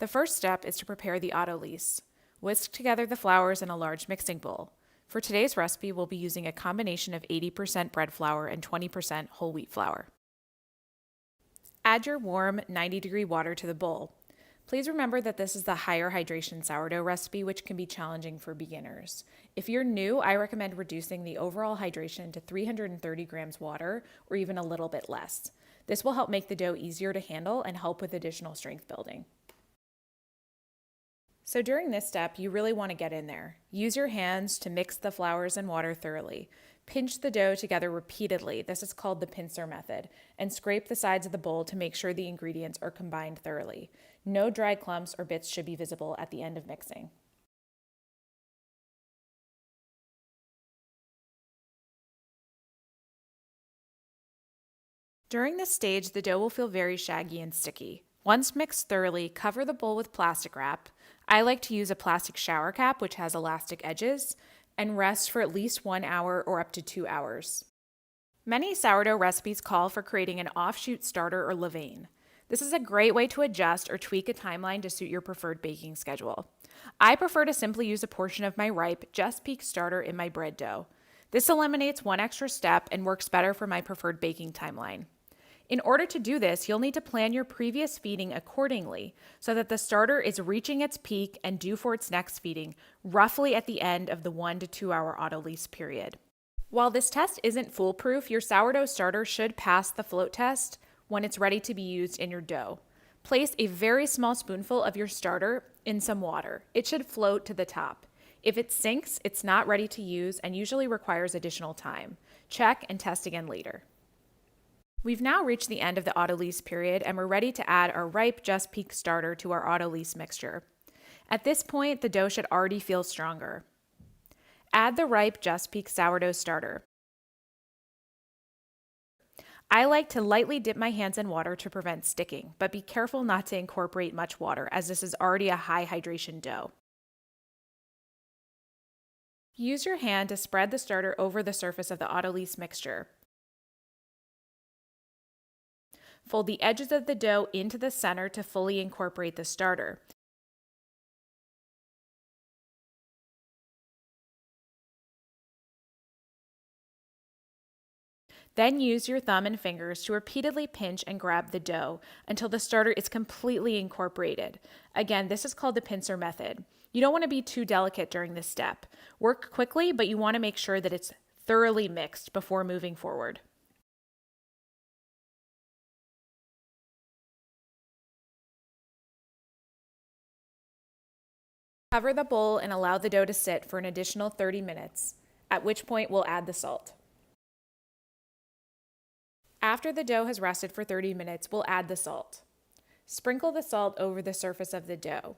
The first step is to prepare the autolyse. Whisk together the flours in a large mixing bowl. For today's recipe, we'll be using a combination of 80% bread flour and 20% whole wheat flour. Add your warm 90-degree water to the bowl. Please remember that this is the higher hydration sourdough recipe, which can be challenging for beginners. If you're new, I recommend reducing the overall hydration to 330 grams water or even a little bit less. This will help make the dough easier to handle and help with additional strength building. So during this step, you really want to get in there. Use your hands to mix the flours and water thoroughly. Pinch the dough together repeatedly, this is called the pincer method, and scrape the sides of the bowl to make sure the ingredients are combined thoroughly. No dry clumps or bits should be visible at the end of mixing. During this stage, the dough will feel very shaggy and sticky. Once mixed thoroughly, cover the bowl with plastic wrap. I like to use a plastic shower cap, which has elastic edges, and rest for at least 1 hour or up to 2 hours. Many sourdough recipes call for creating an offshoot starter or levain. This is a great way to adjust or tweak a timeline to suit your preferred baking schedule. I prefer to simply use a portion of my ripe, just peak starter in my bread dough. This eliminates one extra step and works better for my preferred baking timeline. In order to do this, you'll need to plan your previous feeding accordingly so that the starter is reaching its peak and due for its next feeding, roughly at the end of the 1 to 2 hour autolyse period. While this test isn't foolproof, your sourdough starter should pass the float test when it's ready to be used in your dough. Place a very small spoonful of your starter in some water. It should float to the top. If it sinks, it's not ready to use and usually requires additional time. Check and test again later. We've now reached the end of the autolyse period and we're ready to add our ripe just peak starter to our autolyse mixture. At this point, the dough should already feel stronger. Add the ripe just peak sourdough starter. I like to lightly dip my hands in water to prevent sticking, but be careful not to incorporate much water as this is already a high hydration dough. Use your hand to spread the starter over the surface of the autolyse mixture. Fold the edges of the dough into the center to fully incorporate the starter. Then use your thumb and fingers to repeatedly pinch and grab the dough until the starter is completely incorporated. Again, this is called the pincer method. You don't want to be too delicate during this step. Work quickly, but you want to make sure that it's thoroughly mixed before moving forward. Cover the bowl and allow the dough to sit for an additional 30 minutes, at which point we'll add the salt. After the dough has rested for 30 minutes, we'll add the salt. Sprinkle the salt over the surface of the dough.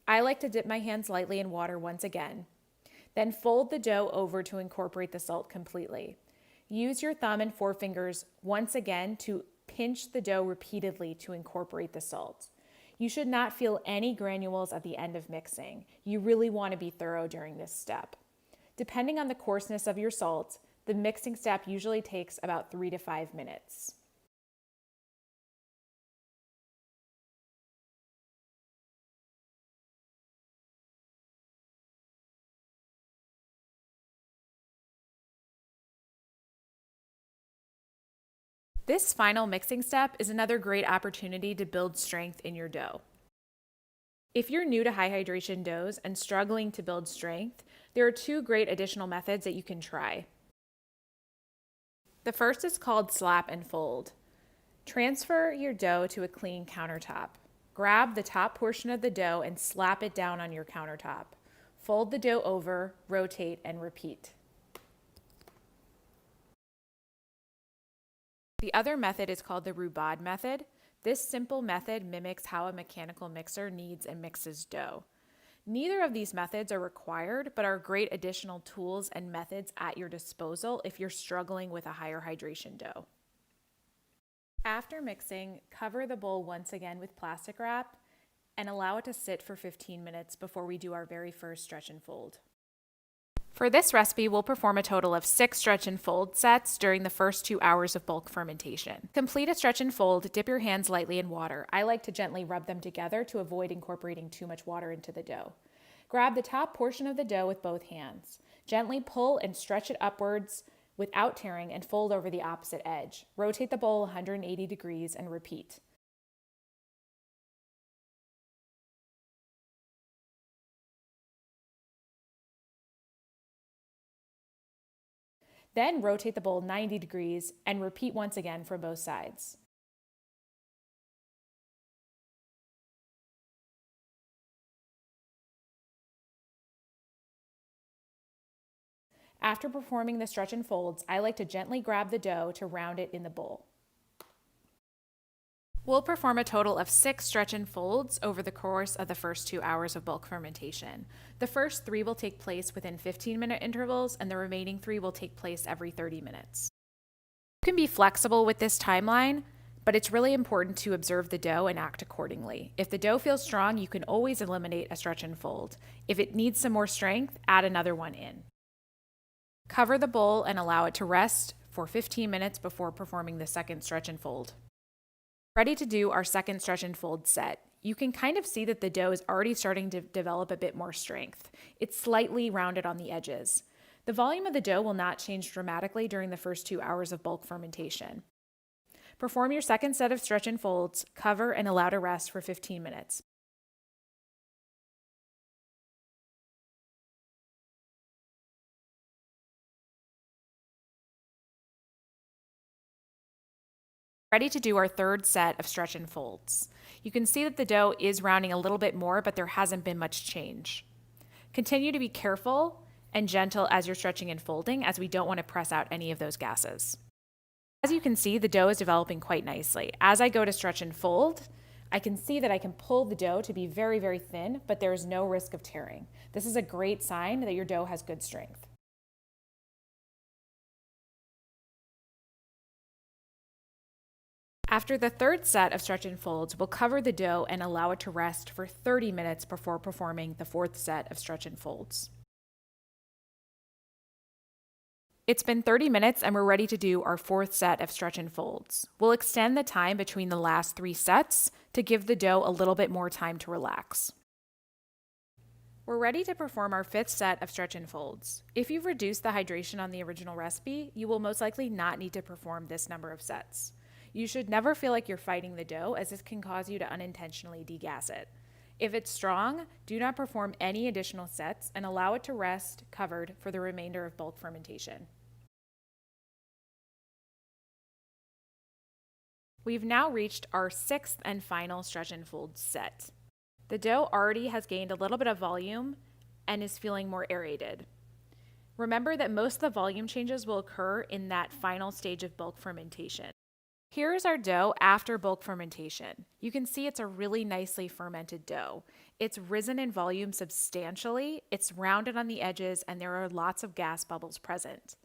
I like to dip my hands lightly in water once again. Then fold the dough over to incorporate the salt completely. Use your thumb and forefingers once again to pinch the dough repeatedly to incorporate the salt. You should not feel any granules at the end of mixing. You really want to be thorough during this step. Depending on the coarseness of your salt, the mixing step usually takes about 3 to 5 minutes. This final mixing step is another great opportunity to build strength in your dough. If you're new to high hydration doughs and struggling to build strength, there are 2 great additional methods that you can try. The first is called slap and fold. Transfer your dough to a clean countertop. Grab the top portion of the dough and slap it down on your countertop. Fold the dough over, rotate, and repeat. The other method is called the roubade method. This simple method mimics how a mechanical mixer kneads and mixes dough. Neither of these methods are required, but are great additional tools and methods at your disposal if you're struggling with a higher hydration dough. After mixing, cover the bowl once again with plastic wrap and allow it to sit for 15 minutes before we do our very first stretch and fold. For this recipe, we'll perform a total of 6 stretch and fold sets during the first 2 hours of bulk fermentation. Complete a stretch and fold, dip your hands lightly in water. I like to gently rub them together to avoid incorporating too much water into the dough. Grab the top portion of the dough with both hands. Gently pull and stretch it upwards without tearing and fold over the opposite edge. Rotate the bowl 180 degrees and repeat. Then rotate the bowl 90 degrees and repeat once again for both sides. After performing the stretch and folds, I like to gently grab the dough to round it in the bowl. We'll perform a total of 6 stretch and folds over the course of the first 2 hours of bulk fermentation. The first 3 will take place within 15-minute intervals, and the remaining 3 will take place every 30 minutes. You can be flexible with this timeline, but it's really important to observe the dough and act accordingly. If the dough feels strong, you can always eliminate a stretch and fold. If it needs some more strength, add another one in. Cover the bowl and allow it to rest for 15 minutes before performing the second stretch and fold. Ready to do our second stretch and fold set. You can kind of see that the dough is already starting to develop a bit more strength. It's slightly rounded on the edges. The volume of the dough will not change dramatically during the first 2 hours of bulk fermentation. Perform your second set of stretch and folds, cover and allow to rest for 15 minutes. Ready to do our third set of stretch and folds. You can see that the dough is rounding a little bit more, but there hasn't been much change. Continue to be careful and gentle as you're stretching and folding, as we don't want to press out any of those gases. As you can see, the dough is developing quite nicely. As I go to stretch and fold, I can see that I can pull the dough to be very, very thin, but there is no risk of tearing. This is a great sign that your dough has good strength. After the third set of stretch and folds, we'll cover the dough and allow it to rest for 30 minutes before performing the fourth set of stretch and folds. It's been 30 minutes and we're ready to do our fourth set of stretch and folds. We'll extend the time between the last 3 sets to give the dough a little bit more time to relax. We're ready to perform our 5th set of stretch and folds. If you've reduced the hydration on the original recipe, you will most likely not need to perform this number of sets. You should never feel like you're fighting the dough, as this can cause you to unintentionally degas it. If it's strong, do not perform any additional sets and allow it to rest covered for the remainder of bulk fermentation. We've now reached our 6th and final stretch and fold set. The dough already has gained a little bit of volume and is feeling more aerated. Remember that most of the volume changes will occur in that final stage of bulk fermentation. Here is our dough after bulk fermentation. You can see it's a really nicely fermented dough. It's risen in volume substantially, it's rounded on the edges, and there are lots of gas bubbles present.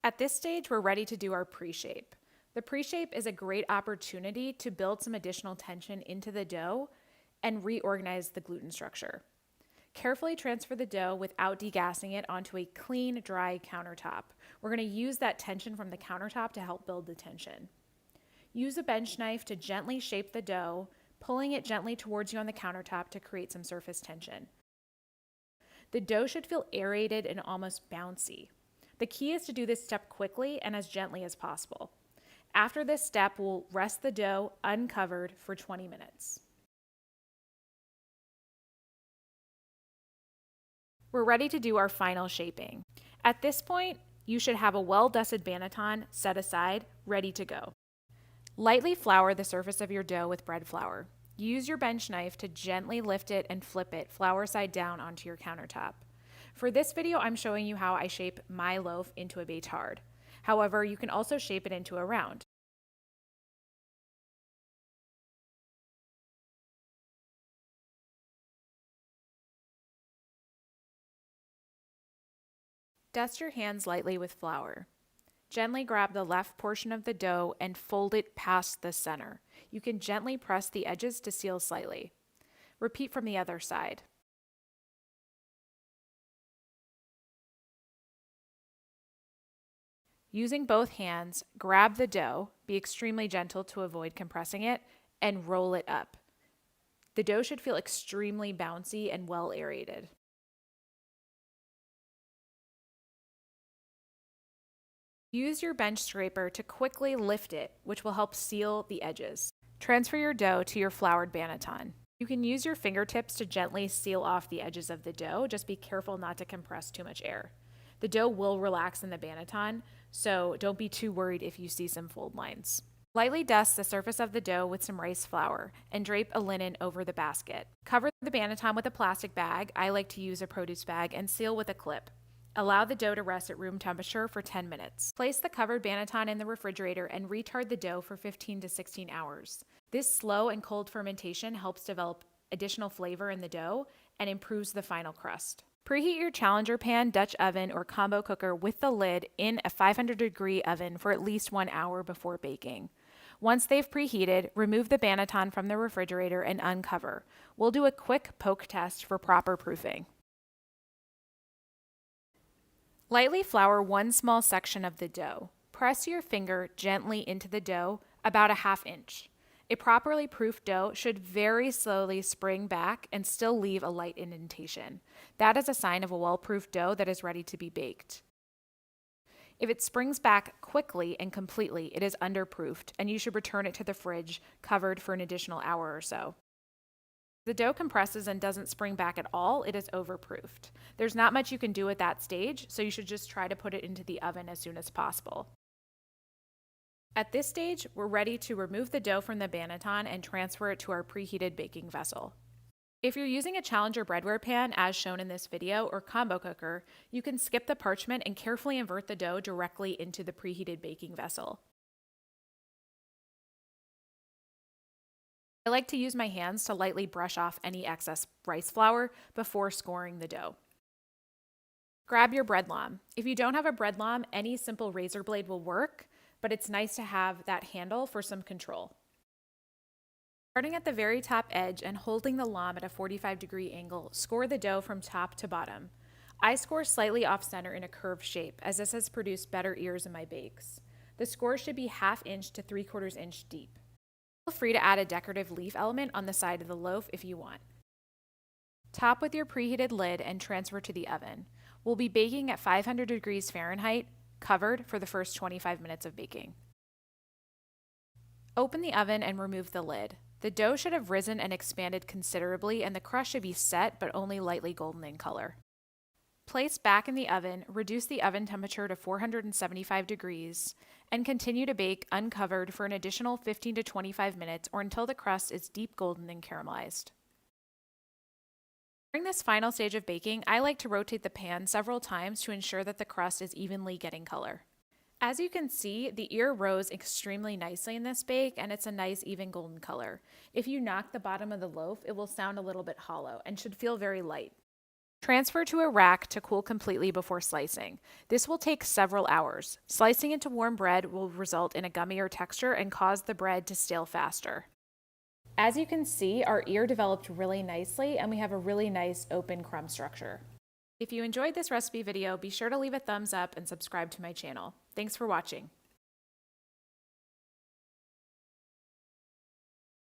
At this stage, we're ready to do our pre-shape. The pre-shape is a great opportunity to build some additional tension into the dough and reorganize the gluten structure. Carefully transfer the dough without degassing it onto a clean, dry countertop. We're going to use that tension from the countertop to help build the tension. Use a bench knife to gently shape the dough, pulling it gently towards you on the countertop to create some surface tension. The dough should feel aerated and almost bouncy. The key is to do this step quickly and as gently as possible. After this step, we'll rest the dough uncovered for 20 minutes. We're ready to do our final shaping. At this point, you should have a well-dusted banneton set aside, ready to go. Lightly flour the surface of your dough with bread flour. Use your bench knife to gently lift it and flip it flour side down onto your countertop. For this video, I'm showing you how I shape my loaf into a bétard. However, you can also shape it into a round. Dust your hands lightly with flour. Gently grab the left portion of the dough and fold it past the center. You can gently press the edges to seal slightly. Repeat from the other side. Using both hands, grab the dough, be extremely gentle to avoid compressing it, and roll it up. The dough should feel extremely bouncy and well aerated. Use your bench scraper to quickly lift it, which will help seal the edges. Transfer your dough to your floured banneton. You can use your fingertips to gently seal off the edges of the dough. Just be careful not to compress too much air. The dough will relax in the banneton, so don't be too worried if you see some fold lines. Lightly dust the surface of the dough with some rice flour and drape a linen over the basket. Cover the banneton with a plastic bag. I like to use a produce bag, and seal with a clip. Allow the dough to rest at room temperature for 10 minutes. Place the covered banneton in the refrigerator and retard the dough for 15 to 16 hours. This slow and cold fermentation helps develop additional flavor in the dough and improves the final crust. Preheat your Challenger pan, Dutch oven, or combo cooker with the lid in a 500-degree oven for at least 1 hour before baking. Once they've preheated, remove the banneton from the refrigerator and uncover. We'll do a quick poke test for proper proofing. Lightly flour one small section of the dough. Press your finger gently into the dough, about a ½ inch. A properly proofed dough should very slowly spring back and still leave a light indentation. That is a sign of a well-proofed dough that is ready to be baked. If it springs back quickly and completely, it is underproofed, and you should return it to the fridge covered for an additional hour or so. If the dough compresses and doesn't spring back at all, it is overproofed. There's not much you can do at that stage, so you should just try to put it into the oven as soon as possible. At this stage, we're ready to remove the dough from the banneton and transfer it to our preheated baking vessel. If you're using a Challenger breadware pan, as shown in this video, or combo cooker, you can skip the parchment and carefully invert the dough directly into the preheated baking vessel. I like to use my hands to lightly brush off any excess rice flour before scoring the dough. Grab your bread lom. If you don't have a bread lom, any simple razor blade will work, but it's nice to have that handle for some control. Starting at the very top edge and holding the lom at a 45-degree angle, score the dough from top to bottom. I score slightly off-center in a curved shape, as this has produced better ears in my bakes. The score should be ½ inch to 3/4 inch deep. Feel free to add a decorative leaf element on the side of the loaf if you want. Top with your preheated lid and transfer to the oven. We'll be baking at 500 degrees Fahrenheit, covered for the first 25 minutes of baking. Open the oven and remove the lid. The dough should have risen and expanded considerably, and the crust should be set but only lightly golden in color. Place back in the oven, reduce the oven temperature to 475 degrees, and continue to bake uncovered for an additional 15 to 25 minutes or until the crust is deep golden and caramelized. During this final stage of baking, I like to rotate the pan several times to ensure that the crust is evenly getting color. As you can see, the ear rose extremely nicely in this bake, and it's a nice even golden color. If you knock the bottom of the loaf, it will sound a little bit hollow and should feel very light. Transfer to a rack to cool completely before slicing. This will take several hours. Slicing into warm bread will result in a gummier texture and cause the bread to stale faster. As you can see, our ear developed really nicely, and we have a really nice open crumb structure. If you enjoyed this recipe video, be sure to leave a thumbs up and subscribe to my channel. Thanks for watching.